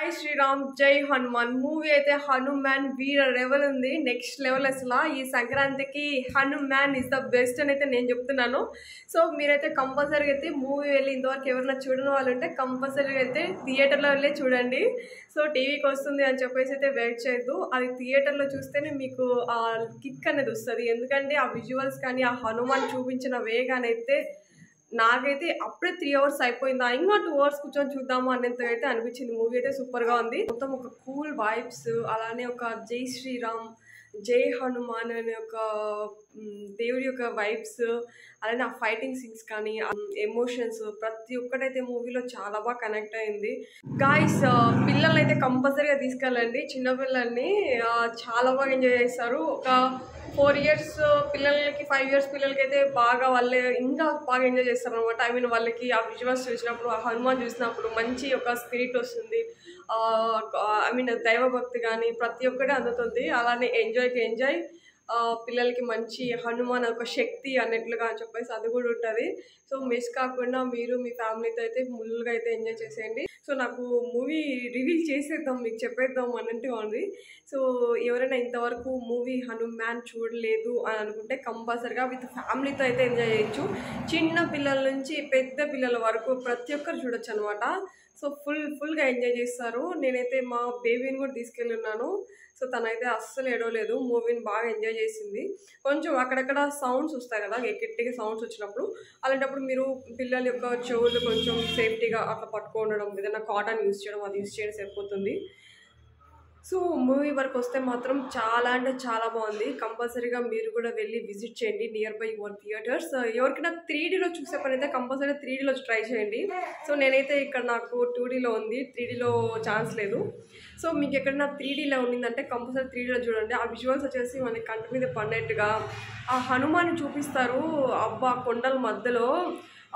జై శ్రీరామ్ జై హనుమాన్ మూవీ అయితే హనుమాన్ వీర లెవెల్ ఉంది. నెక్స్ట్ లెవెల్ అసలు ఈ సంక్రాంతికి హనుమాన్ ఇస్ ద బెస్ట్ అని అయితే నేను చెప్తున్నాను. సో మీరైతే కంపల్సరీగా అయితే మూవీ వెళ్ళి ఇంతవరకు ఎవరైనా చూడని వాళ్ళు ఉంటే కంపల్సరీగా అయితే థియేటర్లో వెళ్ళి చూడండి. సో టీవీకి వస్తుంది అని చెప్పేసి అయితే వెయిట్ చేయొద్దు. అది థియేటర్లో చూస్తేనే మీకు ఆ కిక్ అనేది వస్తుంది. ఎందుకంటే ఆ విజువల్స్ కానీ ఆ హనుమాన్ చూపించిన వేగానైతే నాకైతే అప్పుడే 3 hours అయిపోయిందా, ఇంకా 2 hours కూర్చొని చూద్దాము అన్నంతగా అయితే అనిపించింది. మూవీ అయితే సూపర్గా ఉంది. మొత్తం ఒక కూల్ వైబ్స్, అలానే ఒక జై శ్రీరామ్ జై హనుమాన్ అనే ఒక దేవుడి యొక్క వైబ్స్, అలానే ఆ ఫైటింగ్ సీన్స్ కానీ ఎమోషన్స్ ప్రతి ఒక్కటైతే మూవీలో చాలా బాగా కనెక్ట్ అయింది. గాయస్ పిల్లల్ని అయితే కంపల్సరీగా తీసుకెళ్ళండి. చిన్నపిల్లల్ని చాలా బాగా ఎంజాయ్ చేస్తారు. ఒక 4 years పిల్లలకి 5 years పిల్లలకి అయితే బాగా వాళ్ళే ఇంకా బాగా ఎంజాయ్ చేస్తారు అనమాట. ఐ మీన్ వాళ్ళకి ఆ విజువల్స్ చూసినప్పుడు, ఆ హనుమాన్ చూసినప్పుడు మంచి ఒక స్పిరిట్ వస్తుంది. ఐ మీన్ దైవభక్తి కానీ ప్రతి ఒక్కటి అందుతుంది. అలానే ఎంజాయ్ పిల్లలకి మంచి హనుమాన్ ఒక శక్తి అన్నట్లుగా అని చెప్పేసి అది కూడా ఉంటుంది. సో మిస్ కాకుండా మీరు మీ ఫ్యామిలీతో అయితే ఫుల్గా అయితే ఎంజాయ్ చేసేయండి. సో నాకు మూవీ రివీల్ చేసేద్దాం, మీకు చెప్పేద్దాం అన్నట్టుగా ఉంది. సో ఎవరైనా ఇంతవరకు మూవీ హనుమాన్ చూడలేదు అని అనుకుంటే కంపల్సరిగా విత్ ఫ్యామిలీతో అయితే ఎంజాయ్ చేయొచ్చు. చిన్న పిల్లల నుంచి పెద్ద పిల్లల వరకు ప్రతి ఒక్కరు చూడొచ్చు అనమాట. సో ఫుల్గా ఎంజాయ్ చేస్తారు. నేనైతే మా బేబీని కూడా తీసుకెళ్ళి ఉన్నాను. సో తనైతే అస్సలు ఏడవలేదు, మూవీని బాగా ఎంజాయ్ చేసింది. కొంచెం అక్కడక్కడ సౌండ్స్ వస్తాయి కదా, గట్టిగా సౌండ్స్ వచ్చినప్పుడు అలాంటప్పుడు మీరు పిల్లల యొక్క చెవులు కొంచెం సేఫ్టీగా అట్లా పట్టుకోవడం, ఏదైనా కాటన్ యూజ్ చేయడం, అది యూజ్ చేయడం సరిపోతుంది. సో మూవీ వరకు వస్తే మాత్రం చాలా అంటే చాలా బాగుంది. కంపల్సరీగా మీరు కూడా వెళ్ళి విజిట్ చేయండి నియర్ బై యువర్ థియేటర్స్. ఎవరికైనా 3Dలో చూసే పని అయితే కంపల్సరీగా 3Dలో ట్రై చేయండి. సో నేనైతే ఇక్కడ నాకు 2Dలో ఉంది, 3Dలో ఛాన్స్ లేదు. సో మీకు ఎక్కడైనా 3Dలో ఉండిందంటే కంపల్సరీ 3Dలో చూడండి. ఆ విజువల్స్ వచ్చేసి మనకి కంటి మీద పడినట్టుగా ఆ హనుమాన్ని చూపిస్తారు. అబ్బా కొండల మధ్యలో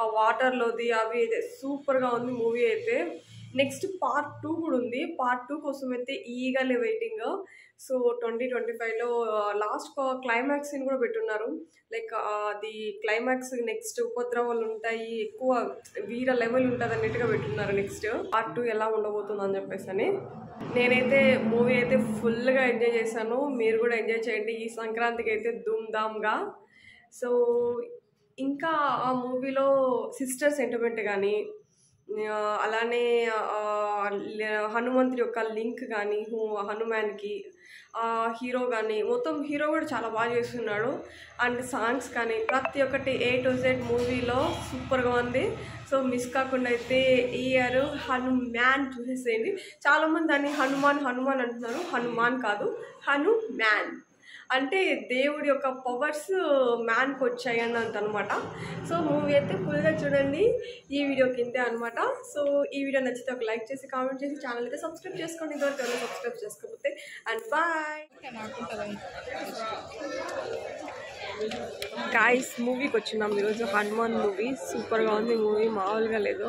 ఆ వాటర్లోది అవి అయితే సూపర్గా ఉంది మూవీ అయితే. నెక్స్ట్ part 2 కూడా ఉంది. part 2 కోసం అయితే ఈగర్లీ వెయిటింగ్. సో 2025లో లాస్ట్ క్లైమాక్స్ సీన్ కూడా పెట్టున్నారు. లైక్ అది క్లైమాక్స్ నెక్స్ట్ ఉపద్రవాలు ఉంటాయి, ఎక్కువ వీర లెవెల్ ఉంటుంది అన్నట్టుగా పెట్టున్నారు. నెక్స్ట్ part 2 ఎలా ఉండబోతుంది అని చెప్పేసి అని నేనైతే మూవీ అయితే ఫుల్గా ఎంజాయ్ చేశాను. మీరు కూడా ఎంజాయ్ చేయండి ఈ సంక్రాంతికి అయితే ధూమ్ధామ్గా. సో ఇంకా ఆ మూవీలో సిస్టర్ సెంటిమెంట్ కానీ, అలానే హనుమంతుడి యొక్క లింక్ కానీ హనుమాన్కి హీరో కానీ మొత్తం హీరో కూడా చాలా బాగా చేస్తున్నాడు. అండ్ సాంగ్స్ కానీ ప్రతి ఒక్కటి A to Z మూవీలో సూపర్గా ఉంది. సో మిస్ కాకుండా అయితే ఈ ఇయర్ హనుమాన్ చూసేసేయండి. చాలామంది దాన్ని హనుమాన్ అంటున్నారు. హనుమాన్ కాదు, హనుమాన్ అంటే దేవుడి యొక్క పవర్స్ మ్యాన్కి వచ్చాయి అన్నంత అనమాట. సో మూవీ అయితే ఫుల్గా చూడండి. ఈ వీడియో కిందే అనమాట. సో ఈ వీడియో నచ్చితే ఒక లైక్ చేసి కామెంట్ చేసి ఛానల్ అయితే సబ్స్క్రైబ్ చేసుకోండి. ఇంతవరకు ఎవరైనా సబ్స్క్రైబ్ చేసుకోకపోతే. And bye guys. మూవీకి వచ్చినాం ఈరోజు హనుమాన్ మూవీ. సూపర్గా ఉంది మూవీ, మామూలుగా లేదు.